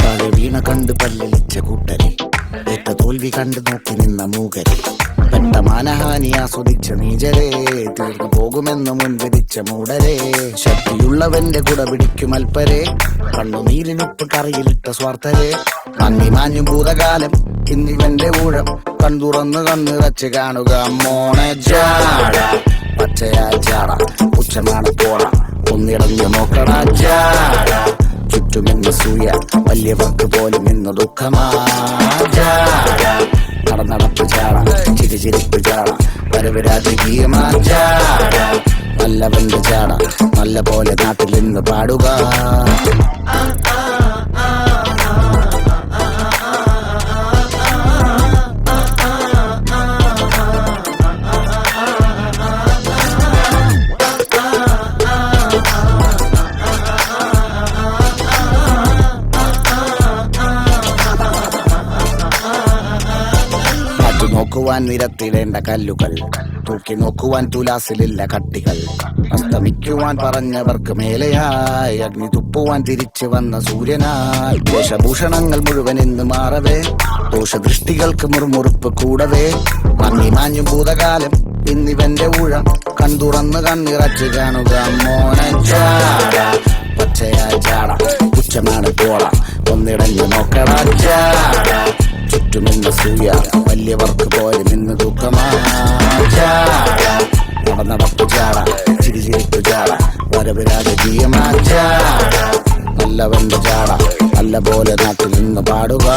താഴെ വീണ കണ്ട് പല്ലിച്ച കൂട്ടരെ, ഏറ്റ തോൽവി കണ്ട് നോക്കി നിന്ന മൂകരെ, പെട്ട മാനഹാനി ആസ്വദിച്ച നീചരെ, തീർന്നു പോകുമെന്ന് മുൻവിധിച്ച മൂടരെ, ശക്തിയുള്ളവന്റെ കുട പിടിക്കും അൽപ്പരെ, കണ്ണുനീരിനൊപ്പ് കറിയിലിട്ട സ്വാർത്ഥരെ, മങ്ങി മാഞ്ഞു ഭൂതകാലം ഇന്നിവന്റെ ഊഴം, കൺതുറന്ന് കണ്ണിറച്ച് കാണുക മോണെ ജാട, പച്ചയാ ജാട ഉച്ചമാണ് പോട, ഒന്നിടഞ്ഞു നോക്കണ ജാട, ചുറ്റുമെന്ന് സൂയ വലിയവർക്ക് പോലും ഇന്ന് ദുഃഖമാ ജാട, നടന്നടപ്പ് ചാട ചിരിച്ചിരിപ്പ് ചാട, വരവ് രാജകീയമാ ജാട, നല്ലവന്റെ ചാട നല്ല പോലെ നാട്ടിൽ നിന്ന് പാടുക. നോക്കുവാൻ നിരത്തിടേണ്ട കല്ലുകൾ, തൂക്കി നോക്കുവാൻ തുലാസിലില്ല കട്ടികൾ, അസ്തമിക്കുവാൻ പറഞ്ഞവർക്ക് മേലെയായി അഗ്നി തുപ്പുവാൻ തിരിച്ചു വന്ന സൂര്യനായി, വേഷഭൂഷണങ്ങൾ മുഴുവൻ ഇന്ന് മാറവേ, ദോഷദൃഷ്ടികൾക്ക് മുറുമുറുപ്പ് കൂടവേ, മങ്ങി മാഞ്ഞു ഭൂതകാലം ഇന്നിവന്റെ ഊഴം, കൺതുറന്ന് കണ്ണിറച്ച് കാണുക മോനെ ജാട, പച്ചയാ ജാട ഉച്ചമാണ് പോള, ഒന്നിടഞ്ഞു നോക്കട ജാട, ചുറ്റുമെന്ന സൂയ വലിയവർക്ക് പോലും ഇന്ന് ദുഃഖമാ ജാട, നടന്നടപ്പ് ജാട ചിരിച്ചിരിപ്പ് ജാട, വരവ് രാജകീയമാ ജാട, നല്ലവന്റെ ജാട നല്ല പോലെ നാട്ടിൽ നിന്ന് പാടുക.